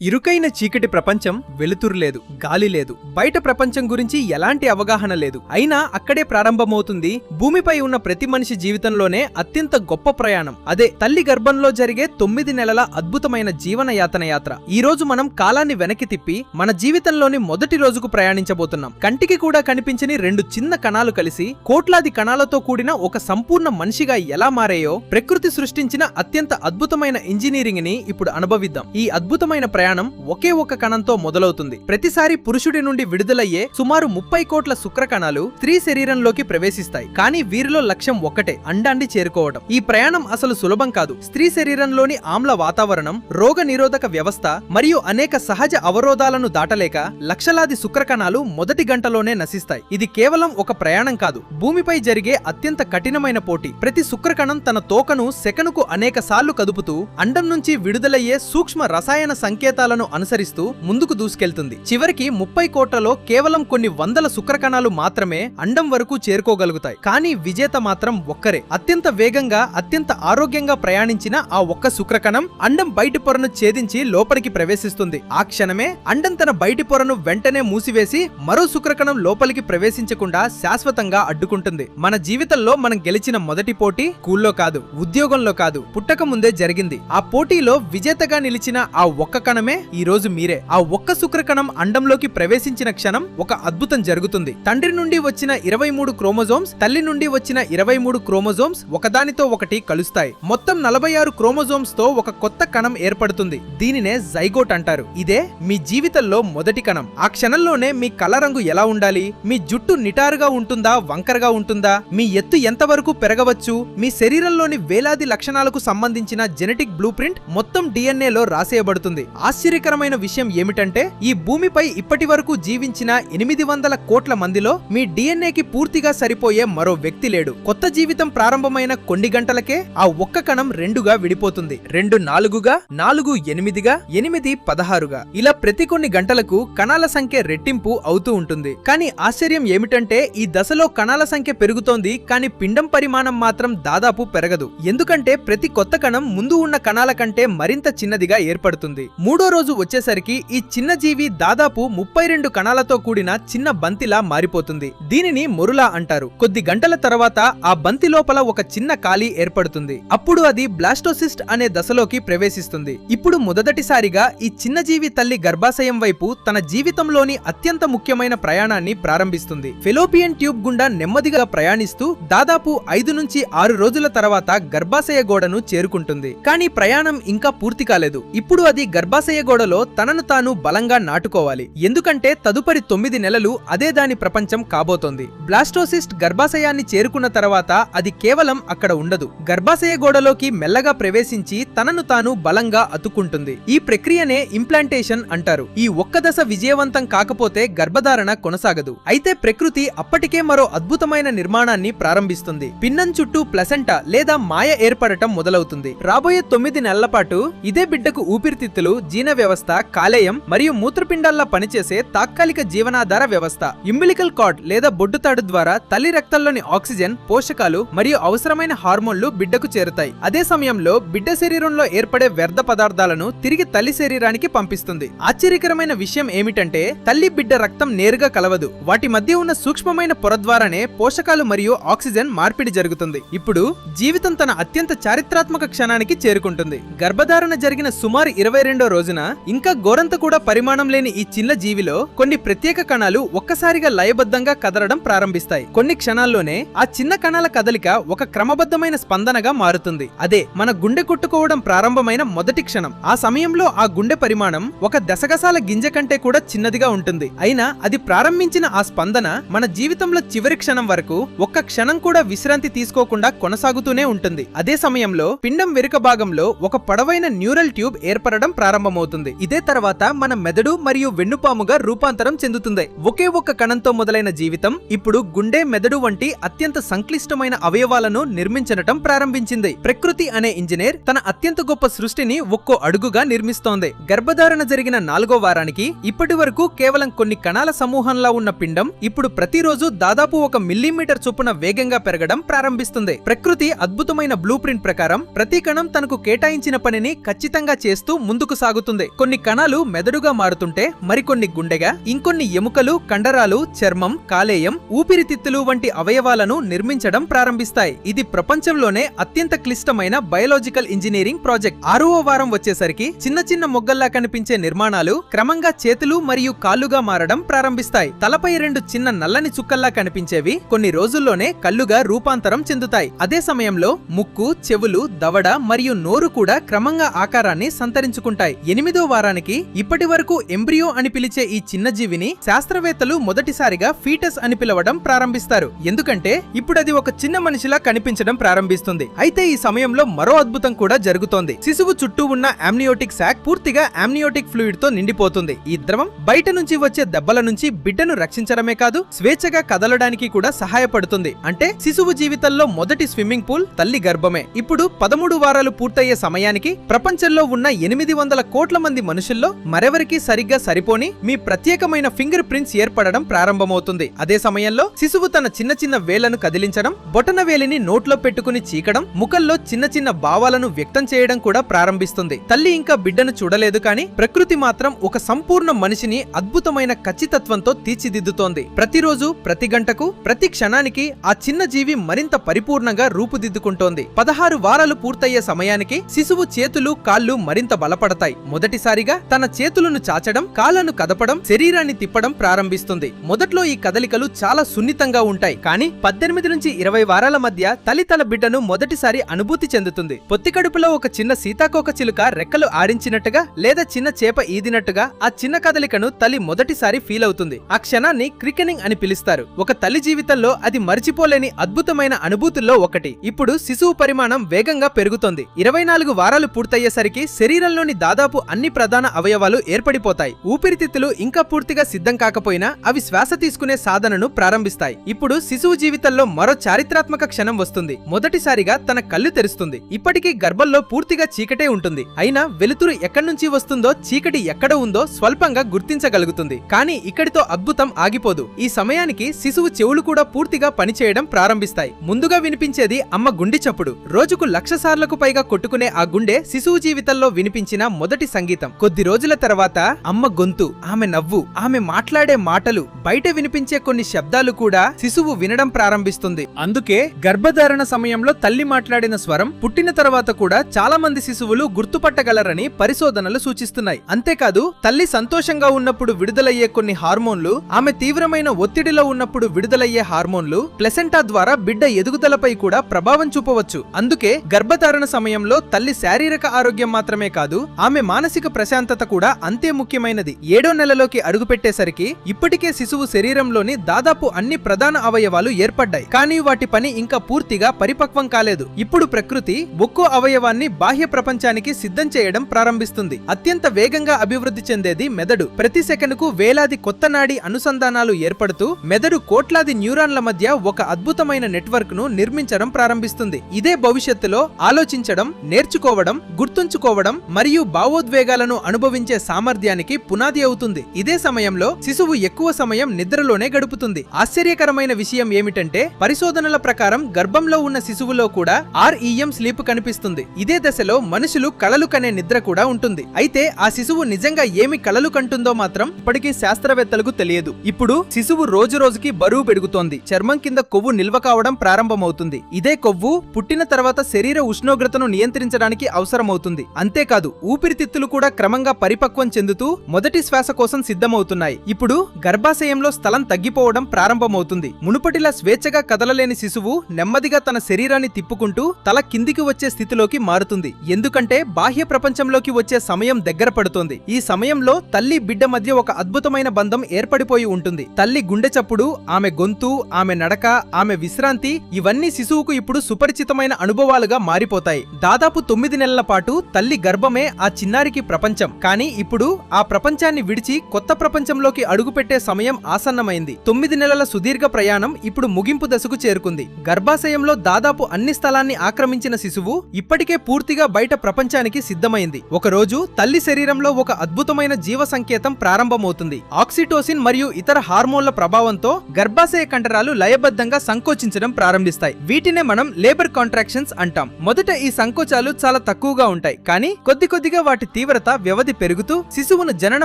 ఇరుకైన చీకటి ప్రపంచం, వెలుతురు లేదు, గాలి లేదు, బయట ప్రపంచం గురించి ఎలాంటి అవగాహన లేదు. అయినా అక్కడే ప్రారంభమవుతుంది భూమిపై ఉన్న ప్రతి మనిషి జీవితంలోనే అత్యంత గొప్ప ప్రయాణం. అదే తల్లి గర్భంలో జరిగే 9 నెలల అద్భుతమైన జీవన యాత్ర. ఈ రోజు మనం కాలాన్ని వెనక్కి తిప్పి మన జీవితంలోని మొదటి రోజుకు ప్రయాణించబోతున్నాం. కంటికి కూడా కనిపించని 2 చిన్న కణాలు కలిసి కోట్లాది కణాలతో కూడిన ఒక సంపూర్ణ మనిషిగా ఎలా మారాయో ప్రకృతి సృష్టించిన అత్యంత అద్భుతమైన ఇంజనీరింగ్ ని ఇప్పుడు అనుభవిద్దాం. ఈ అద్భుతమైన ప్రయాణం ఒకే ఒక కణంతో మొదలవుతుంది. ప్రతిసారి పురుషుడి నుండి విడుదలయ్యే సుమారు 30 కోట్ల శుక్ర కణాలు స్త్రీ శరీరంలోకి ప్రవేశిస్తాయి. కానీ వీరిలో లక్ష్యం ఒక్కటే, అండాన్ని చేరుకోవడం. ఈ ప్రయాణం అసలు సులభం కాదు. స్త్రీ శరీరంలోని ఆమ్ల వాతావరణం, రోగ నిరోధక వ్యవస్థ మరియు అనేక సహజ అవరోధాలను దాటలేక లక్షలాది శుక్ర కణాలు మొదటి గంటలోనే నశిస్తాయి. ఇది కేవలం ఒక ప్రయాణం కాదు, భూమిపై జరిగే అత్యంత కఠినమైన పోటీ. ప్రతి శుక్రకణం తన తోకను సెకనుకు అనేక సార్లు కదుపుతూ అండం నుంచి విడుదలయ్యే సూక్ష్మ రసాయన సంకేతాలను అనుసరిస్తూ ముందుకు దూసుకెళ్తుంది. చివరికి 30 కోట్లలో కేవలం కొన్ని వందల శుక్రకణాలు మాత్రమే అండం వరకు చేరుకోగలుగుతాయి. కానీ విజేత మాత్రం ఒక్కరే. అత్యంత వేగంగా, అత్యంత ఆరోగ్యంగా ప్రయాణించిన ఆ ఒక్క శుక్రకణం అండం బయటి పొరను ఛేదించి లోపలికి ప్రవేశిస్తుంది. ఆ క్షణమే అండం తన బయటి పొరను వెంటనే మూసివేసి మరో శుక్రకణం లోపలికి ప్రవేశించకుండా శాశ్వతంగా అడ్డుకుంటుంది. మన జీవితంలో మనం గెలిచిన మొదటి పోటీ స్కూల్లో కాదు, ఉద్యోగంలో కాదు, పుట్టక ముందే జరిగింది. ఆ పోటీలో విజేతగా నిలిచిన ఆ ఒక్క కణమే ఈ రోజు మీరే. ఆ ఒక్క శుక్రకణం అండంలోకి ప్రవేశించిన క్షణం ఒక అద్భుతం జరుగుతుంది. తండ్రి నుండి వచ్చిన 23 క్రోమోజోమ్స్, తల్లి నుండి వచ్చిన 23 క్రోమోజోమ్స్ ఒకదానితో ఒకటి కలుస్తాయి. మొత్తం 46 క్రోమోజోమ్స్ తో ఒక కొత్త కణం ఏర్పడుతుంది. దీనినే జైగోట్ అంటారు. ఇదే మీ జీవితంలో మొదటి కణం. ఆ క్షణంలోనే మీ కళ్ళ రంగు ఎలా ఉండాలి, మీ జుట్టు నిటారుగా ఉంటుందా, వంకరగా ఉంటుందా, మీ ఎత్తు ఎంతవరకు పెరగవచ్చు, మీ శరీరంలోని వేలాది లక్షణాలకు సంబంధించిన జెనెటిక్ బ్లూ ప్రింట్ మొత్తం డిఎన్ఏలో రాసేయబడుతుంది. ఆశ్చర్యకరమైన విషయం ఏమిటంటే ఈ భూమిపై ఇప్పటి వరకు జీవించిన 800 కోట్ల మందిలో మీ డిఎన్ఏకి పూర్తిగా సరిపోయే మరో వ్యక్తి లేడు. కొత్త జీవితం ప్రారంభమైన కొన్ని గంటలకే ఆ ఒక్క కణం 2గా విడిపోతుంది. 2 4గా, 4 8గా, 8 16గా. ఇలా ప్రతి కొన్ని గంటలకు కణాల సంఖ్య రెట్టింపు అవుతూ ఉంటుంది. కానీ ఆశ్చర్యం ఏమిటంటే ఈ దశలో కణాల సంఖ్య పెరుగుతోంది, కానీ పిండం పరిమాణం మాత్రం దాదాపు పెరగదు. ఎందుకంటే ప్రతి కొత్త కణం ముందు ఉన్న కణాల కంటే మరింత చిన్నదిగా ఏర్పడుతుంది. 3వ రోజు వచ్చేసరికి ఈ చిన్న జీవి దాదాపు 32 కణాలతో కూడిన చిన్న బంతిలా మారిపోతుంది. దీనిని మొరులా అంటారు. కొద్ది గంటల తర్వాత ఆ బంతి లోపల ఒక చిన్న ఖాళీ ఏర్పడుతుంది. అప్పుడు అది బ్లాస్టోసిస్ట్ అనే దశలోకి ప్రవేశిస్తుంది. ఇప్పుడు మొదటిసారిగా ఈ చిన్న జీవి తల్లి గర్భాశయం వైపు తన జీవితంలోని అత్యంత ముఖ్యమైన ప్రయాణాన్ని ప్రారంభిస్తుంది. ఫెలోపియన్ ట్యూబ్ గుండా నెమ్మదిగా ప్రయాణిస్తూ దాదాపు 5 నుంచి 6 రోజుల తర్వాత గర్భాశయ గోడను చేరుకుంటుంది. కానీ ప్రయాణం ఇంకా పూర్తి కాలేదు. ఇప్పుడు అది గర్భాశయ గోడలో తనను తాను బలంగా నాటుకోవాలి. ఎందుకంటే తదుపరి 9 నెలలు అదే దాని ప్రపంచం కాబోతోంది. బ్లాస్టోసిస్ట్ గర్భాశయాన్ని చేరుకున్న తర్వాత అది కేవలం అక్కడ ఉండదు. గర్భాశయ గోడలోకి మెల్లగా ప్రవేశించి తనను తాను బలంగా అతుక్కుంటుంది. ఈ ప్రక్రియనే ఇంప్లాంటేషన్ అంటారు. ఈ ఒక్క దశ విజయవంతం కాకపోతే గర్భధారణ కొనసాగదు. అయితే ప్రకృతి అప్పటికే మరో అద్భుతమైన నిర్మాణాన్ని ప్రారంభిస్తుంది. పిన్నం చుట్టూ ప్లసెంటా లేదా మాయ ఏర్పడటం మొదలవుతుంది. రాబోయే 9 నెలల పాటు ఇదే బిడ్డకు ఊపిరితిత్తులు, జీర్ణ వ్యవస్థ, కాలేయం మరియు మూత్రపిండాల్లా పనిచేసే తాత్కాలిక జీవనాధార వ్యవస్థ. ఇంబిలికల్ కార్డ్ లేదా బొడ్డుతాడు ద్వారా తల్లి రక్తంలోని ఆక్సిజన్, పోషకాలు మరియు అవసరమైన హార్మోన్లు బిడ్డకు చేరుతాయి. అదే సమయంలో బిడ్డ శరీరంలో ఏర్పడే వ్యర్థ పదార్థాలను తిరిగి తల్లి శరీరానికి పంపిస్తుంది. ఆశ్చర్యకరమైన విషయం ఏమిటంటే తల్లి బిడ్డ రక్తం నేరుగా కలవదు. వాటి మధ్య ఉన్న సూక్ష్మమైన పొర ద్వారానే పోషకాలు మరియు ఆక్సిజన్ మార్పిడి జరుగుతుంది. ఇప్పుడు జీవితం తన అత్యంత చారిత్రాత్మక క్షణానికి చేరుకుంటుంది. గర్భధారణ జరిగిన సుమారు 22వ రోజున ఇంకా గోరంత కూడా పరిమాణం లేని ఈ చిన్న జీవిలో కొన్ని ప్రత్యేక కణాలు ఒక్కసారిగా లయబద్ధంగా కదలడం ప్రారంభిస్తాయి. కొన్ని క్షణాల్లోనే ఆ చిన్న కణాల కదలిక ఒక క్రమబద్ధమైన స్పందనగా మారుతుంది. అదే మన గుండె కొట్టుకోవడం ప్రారంభమైన మొదటి క్షణం. ఆ సమయంలో ఆ గుండె పరిమాణం ఒక దశగసాల గింజ కంటే కూడా చిన్నదిగా ఉంటుంది. అయినా అది ప్రారంభించిన ఆ స్పందన మన జీవితంలో చివరి క్షణం వరకు ఒక్క క్షణం కూడా విశ్రాంతి తీసుకోకుండా కొనసాగుతూనే ఉంటుంది. అదే సమయంలో పిండం వెనుక భాగంలో ఒక పొడవైన న్యూరల్ ట్యూబ్ ఏర్పడడం ప్రారంభమవుతుంది. ఇదే తర్వాత మన మెదడు మరియు వెన్నుపాముగా రూపాంతరం చెందుతుంది. ఒకే ఒక్క కణంతో మొదలైన జీవితం ఇప్పుడు గుండె, మెదడు వంటి అత్యంత సంక్లిష్టమైన అవయవాలను నిర్మించడం ప్రారంభించింది. ప్రకృతి అనే ఇంజనీర్ తన అత్యంత గొప్ప సృష్టిని ఒక్కో అడుగుగా నిర్మిస్తోంది. గర్భధారణ జరిగిన 4వ వారానికి ఇప్పటి వరకు కేవలం కొన్ని కణాల సమూహంలా ఉన్న పిండం ఇప్పుడు ప్రతిరోజు దాదాపు 1 మిల్లీమీటర్ చొప్పున వేగంగా పెరగడం ప్రారంభిస్తుంది. ప్రకృతి అద్భుతమైన బ్లూ ప్రింట్ ప్రకారం ప్రతి కణం తనకు కేటాయించిన పనిని ఖచ్చితంగా చేస్తూ ముందుకు సాగుతుంది. మారుతుంది. కొన్ని కణాలు మెదడుగా మారుతుంటే మరికొన్ని గుండెగా, ఇంకొన్ని ఎముకలు, కండరాలు, చర్మం, కాలేయం, ఊపిరితిత్తులు వంటి అవయవాలను నిర్మించడం ప్రారంభిస్తాయి. ఇది ప్రపంచంలోనే అత్యంత క్లిష్టమైన బయోలాజికల్ ఇంజనీరింగ్ ప్రాజెక్ట్. 6వ వారం వచ్చేసరికి చిన్న చిన్న మొగ్గల్లా కనిపించే నిర్మాణాలు క్రమంగా చేతులు మరియు కాళ్లుగా మారడం ప్రారంభిస్తాయి. తలపై 2 చిన్న నల్లని చుక్కల్లా కనిపించేవి కొన్ని రోజుల్లోనే కళ్ళుగా రూపాంతరం చెందుతాయి. అదే సమయంలో ముక్కు, చెవులు, దవడ మరియు నోరు కూడా క్రమంగా ఆకారాన్ని సంతరించుకుంటాయి. 8వ వారానికి ఇప్పటి వరకు ఎంబ్రియో అని పిలిచే ఈ చిన్న జీవిని శాస్త్రవేత్తలు మొదటిసారిగా ఫీటస్ అని పిలవడం ప్రారంభిస్తారు. ఎందుకంటే ఇప్పుడు అది ఒక చిన్న మనిషిలా కనిపించడం ప్రారంభిస్తుంది. అయితే ఈ సమయంలో మరో అద్భుతం కూడా జరుగుతోంది. శిశువు చుట్టూ ఉన్న ఆమ్నియోటిక్ సాక్ పూర్తిగా ఆమ్నియోటిక్ ఫ్లూయిడ్ తో నిండిపోతుంది. ఈ ద్రవం బయట నుంచి వచ్చే దెబ్బల నుంచి బిడ్డను రక్షించడమే కాదు, స్వేచ్ఛగా కదలడానికి కూడా సహాయపడుతుంది. అంటే శిశువు జీవితంలో మొదటి స్విమ్మింగ్ పూల్ తల్లి గర్భమే. ఇప్పుడు 13 వారాలు పూర్తయ్యే సమయానికి ప్రపంచంలో ఉన్న 800 కోట్ల మంది మనుషుల్లో మరెవరికి సరిగ్గా సరిపోని మీ ప్రత్యేకమైన ఫింగర్ ప్రింట్స్ ఏర్పడడం ప్రారంభమవుతుంది. అదే సమయంలో శిశువు తన చిన్న చిన్న వేళ్లను కదిలించడం, బొటన వేలిని నోట్లో పెట్టుకుని చీకడం, ముఖంలో చిన్న చిన్న భావాలను వ్యక్తం చేయడం కూడా ప్రారంభిస్తుంది. తల్లి ఇంకా బిడ్డను చూడలేదు, కానీ ప్రకృతి మాత్రం ఒక సంపూర్ణ మనిషిని అద్భుతమైన ఖచ్చితత్వంతో తీర్చిదిద్దుతోంది. ప్రతిరోజు, ప్రతి గంటకు, ప్రతి క్షణానికి ఆ చిన్న జీవి మరింత పరిపూర్ణంగా రూపుదిద్దుకుంటోంది. 16 వారాలు పూర్తయ్యే సమయానికి శిశువు చేతులు, కాళ్లు మరింత బలపడతాయి. మొదటిసారిగా తన చేతులను చాచడం, కాళ్లను కదపడం, శరీరాన్ని తిప్పడం ప్రారంభిస్తుంది. మొదట్లో ఈ కదలికలు చాలా సున్నితంగా ఉంటాయి, కానీ 18 నుంచి 20 వారాల మధ్య తల్లి తన బిడ్డను మొదటిసారి అనుభూతి చెందుతుంది. పొత్తికడుపులో ఒక చిన్న సీతాకోక చిలుక రెక్కలు ఆడించినట్టుగా లేదా చిన్న చేప ఈదినట్టుగా ఆ చిన్న కదలికను తల్లి మొదటిసారి ఫీల్ అవుతుంది. ఆ క్షణాన్ని క్రికెనింగ్ అని పిలుస్తారు. ఒక తల్లి జీవితంలో అది మర్చిపోలేని అద్భుతమైన అనుభూతుల్లో ఒకటి. ఇప్పుడు శిశువు పరిమాణం వేగంగా పెరుగుతోంది. 24 వారాలు పూర్తయ్యేసరికి శరీరంలోని దాదాపు అన్ని ప్రధాన అవయవాలు ఏర్పడిపోతాయి. ఊపిరితిత్తులు ఇంకా పూర్తిగా సిద్ధం కాకపోయినా అవి శ్వాస తీసుకునే సాధనను ప్రారంభిస్తాయి. ఇప్పుడు శిశువు జీవితంలో మరో చారిత్రాత్మక క్షణం వస్తుంది. మొదటిసారిగా తన కళ్ళు తెరుస్తుంది. ఇప్పటికీ గర్భంలో పూర్తిగా చీకటే ఉంటుంది. అయినా వెలుతురు ఎక్కడి నుంచి వస్తుందో, చీకటి ఎక్కడ ఉందో స్వల్పంగా గుర్తించగలుగుతుంది. కానీ ఇక్కడితో అద్భుతం ఆగిపోదు. ఈ సమయానికి శిశువు చెవులు కూడా పూర్తిగా పనిచేయడం ప్రారంభిస్తాయి. ముందుగా వినిపించేది అమ్మ గుండె చప్పుడు. రోజుకు 1,00,000 సార్లకు పైగా కొట్టుకునే ఆ గుండె శిశువు జీవితంలో వినిపించిన మొదటి సంగీతం. కొద్ది రోజుల తర్వాత అమ్మ గొంతు, ఆమె నవ్వు, ఆమె మాట్లాడే మాటలు, బయట వినిపించే కొన్ని శబ్దాలు కూడా శిశువు వినడం ప్రారంభిస్తుంది. అందుకే గర్భధారణ సమయంలో తల్లి మాట్లాడిన స్వరం పుట్టిన తర్వాత కూడా చాలా మంది శిశువులు గుర్తుపట్టగలరని పరిశోధనలు సూచిస్తున్నాయి. అంతేకాదు తల్లి సంతోషంగా ఉన్నప్పుడు విడుదలయ్యే కొన్ని హార్మోన్లు, ఆమె తీవ్రమైన ఒత్తిడిలో ఉన్నప్పుడు విడుదలయ్యే హార్మోన్లు ప్లెసెంటా ద్వారా బిడ్డ ఎదుగుదలపై కూడా ప్రభావం చూపవచ్చు. అందుకే గర్భధారణ సమయంలో తల్లి శారీరక ఆరోగ్యం మాత్రమే కాదు, ఆమె మానసిక ప్రశాంతత కూడా అంతే ముఖ్యమైనది. 7వ నెలలోకి అడుగుపెట్టేసరికి ఇప్పటికే శిశువు శరీరంలోని దాదాపు అన్ని ప్రధాన అవయవాలు ఏర్పడ్డాయి, కానీ వాటి పని ఇంకా పూర్తిగా పరిపక్వం కాలేదు. ఇప్పుడు ప్రకృతి ఒక్కో అవయవాన్ని బాహ్య ప్రపంచానికి సిద్ధం చేయడం ప్రారంభిస్తుంది. అత్యంత వేగంగా అభివృద్ధి చెందేది మెదడు. ప్రతి సెకనుకు వేలాది కొత్త నాడీ అనుసంధానాలు ఏర్పడుతూ మెదడు కోట్లాది న్యూరాన్ల మధ్య ఒక అద్భుతమైన నెట్వర్క్ ను నిర్మించడం ప్రారంభిస్తుంది. ఇదే భవిష్యత్తులో ఆలోచించడం, నేర్చుకోవడం, గుర్తుంచుకోవడం మరియు భావోద్వేగాలను అనుభవించే సామర్థ్యానికి పునాది అవుతుంది. ఇదే సమయంలో శిశువు ఎక్కువ సమయం నిద్రలోనే గడుపుతుంది. ఆశ్చర్యకరమైన విషయం ఏమిటంటే పరిశోధనల ప్రకారం గర్భంలో ఉన్న శిశువులో కూడా REM స్లీప్ కనిపిస్తుంది. ఇదే దశలో మనుషులు కలలు కనే నిద్ర కూడా ఉంటుంది. అయితే ఆ శిశువు నిజంగా ఏమి కలలు కంటుందో మాత్రం ఇప్పటికీ శాస్త్రవేత్తలకు తెలియదు. ఇప్పుడు శిశువు రోజు రోజుకి బరువు పెరుగుతోంది. చర్మం కింద కొవ్వు నిల్వ కావడం ప్రారంభమవుతుంది. ఇదే కొవ్వు పుట్టిన తర్వాత శరీర ఉష్ణోగ్రతను నియంత్రించడానికి అవసరమవుతుంది. అంతేకాదు ఊపిరితిత్తులు కూడా క్రమంగా పరిపక్వం చెందుతూ మొదటి శ్వాస కోసం సిద్ధమవుతున్నాయి. ఇప్పుడు గర్భాశయంలో స్థలం తగ్గిపోవడం ప్రారంభమవుతుంది. మునుపటిలా స్వేచ్ఛగా కదలలేని శిశువు నెమ్మదిగా తన శరీరాన్ని తిప్పుకుంటూ తల కిందికి వచ్చే స్థితిలోకి మారుతుంది. ఎందుకంటే బాహ్య ప్రపంచంలోకి వచ్చే సమయం దగ్గర పడుతోంది. ఈ సమయంలో తల్లి బిడ్డ మధ్య ఒక అద్భుతమైన బంధం ఏర్పడిపోయి ఉంటుంది. తల్లి గుండె చప్పుడు, ఆమె గొంతు, ఆమె నడక, ఆమె విశ్రాంతి, ఇవన్నీ శిశువుకు ఇప్పుడు సుపరిచితమైన అనుభవాలుగా మారిపోతాయి. దాదాపు 9 నెలల పాటు తల్లి గర్భమే ఆ చిన్నారికి ప్రపంచం. కానీ ఇప్పుడు ఆ ప్రపంచాన్ని విడిచి కొత్త ప్రపంచంలోకి అడుగుపెట్టే సమయం ఆసన్నమైంది. 9 నెలల సుదీర్ఘ ప్రయాణం ఇప్పుడు ముగింపు దశకు చేరుకుంది. గర్భాశయంలో దాదాపు అన్ని స్థలాన్ని ఆక్రమించిన శిశువు ఇప్పటికే పూర్తిగా బయట ప్రపంచానికి సిద్ధమైంది. ఒకరోజు తల్లి శరీరంలో ఒక అద్భుతమైన జీవ సంకేతం ప్రారంభమవుతుంది. ఆక్సిటోసిన్ మరియు ఇతర హార్మోన్ల ప్రభావంతో గర్భాశయ కండరాలు లయబద్ధంగా సంకోచించడం ప్రారంభిస్తాయి. వీటినే మనం లేబర్ కాంట్రాక్షన్స్ అంటాం. మొదట ఈ సంకోచాలు చాలా తక్కువగా ఉంటాయి, కానీ కొద్ది కొద్దిగా వాటి తీవ్రత, వ్యవధి పెరుగుతూ శిశువును జనన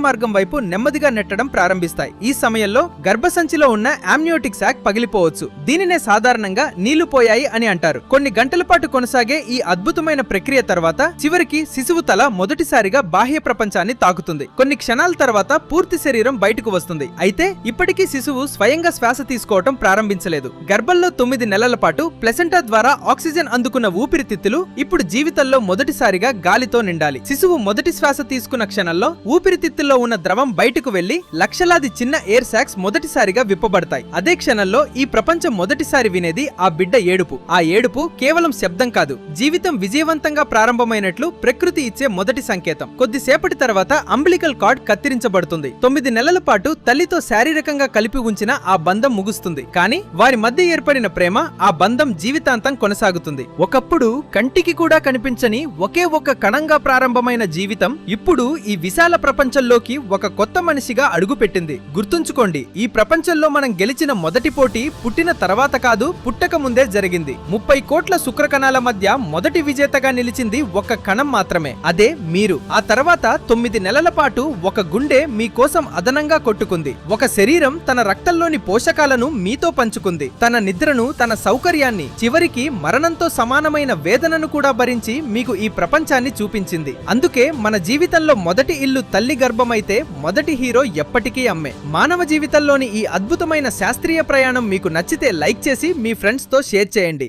మార్గం వైపు నెమ్మదిగా నెట్టడం ప్రారంభిస్తాయి. ఈ సమయంలో గర్భసంచిలో ఉన్న ఆమ్నియోటిక్ సాక్ పగిలిపోవచ్చు. దీనినే సాధారణంగా నీళ్లు పోయాయి అని అంటారు. కొన్ని గంటల పాటు కొనసాగే ఈ అద్భుతమైన ప్రక్రియ తర్వాత చివరికి శిశువు తల మొదటిసారిగా బాహ్య ప్రపంచాన్ని తాకుతుంది. కొన్ని క్షణాల తర్వాత పూర్తి శరీరం బయటకు వస్తుంది. అయితే ఇప్పటికీ శిశువు స్వయంగా శ్వాస తీసుకోవటం ప్రారంభించలేదు. గర్భంలో 9 నెలల పాటు ప్లెసెంటా ద్వారా ఆక్సిజన్ అందుకున్న ఊపిరితిత్తులు ఇప్పుడు జీవితంలో మొదటిసారిగా గాలితో నిండాలి. శిశువు మొదటి శ్వాస తీసుకున్న క్షణంలో ఊపిరితిత్తుల్లో ఉన్న ద్రవం బయటకు వెళ్లి లక్షలాది చిన్న ఎయిర్ సాక్స్ మొదటిసారిగా విప్పబడతాయి. అదే క్షణంలో ఈ ప్రపంచం మొదటిసారి వినేది ఆ బిడ్డ ఏడుపు. ఆ ఏడుపు కేవలం శబ్దం కాదు, జీవితం విజయవంతంగా ప్రారంభమైనట్లు ప్రకృతి ఇచ్చే మొదటి సంకేతం. కొద్దిసేపటి తర్వాత అంబిలికల్ కార్డ్ కత్తిరించబడుతుంది. 9 నెలల పాటు తల్లితో శారీరకంగా కలిపి ఉంచిన ఆ బంధం ముగుస్తుంది. కానీ వారి మధ్య ఏర్పడిన ప్రేమ, ఆ బంధం జీవితాంతం కొనసాగుతుంది. ఒకప్పుడు కంటికి కూడా కనిపించని ఒకే ఒక కణంగా ప్రారంభమైన జీవితం ఇప్పుడు ఈ విశాల ప్రపంచంలోకి ఒక కొత్త మనిషిగా అడుగుపెట్టింది. గుర్తుంచుకోండి, ఈ ప్రపంచంలో మనం గెలిచిన మొదటి పోటీ పుట్టిన తర్వాత కాదు, పుట్టక ముందే జరిగింది. 30 కోట్ల శుక్రకణాల మధ్య మొదటి విజేతగా నిలిచింది ఒక కణం మాత్రమే, అదే మీరు. ఆ తర్వాత 9 నెలల పాటు ఒక గుండె మీకోసం అదనంగా కొట్టుకుంది. ఒక శరీరం తన రక్తంలోని పోషకాలను మీతో పంచుకుంది. తన నిద్రను, తన సౌకర్యాన్ని, చివరికి మరణంతో సమానమైన వేదనను కూడా భరించి మీకు ఈ ప్రపంచాన్ని చూపించింది. అందుకే మన జీవితంలో మొదటి ఇల్లు తల్లి గర్భమైతే మొదటి హీరో ఎప్పటికీ అమ్మే. మానవ జీవితంలోని ఈ అద్భుతమైన శాస్త్రీయ ప్రయాణం మీకు నచ్చితే లైక్ చేసి మీ ఫ్రెండ్స్ తో షేర్ చేయండి.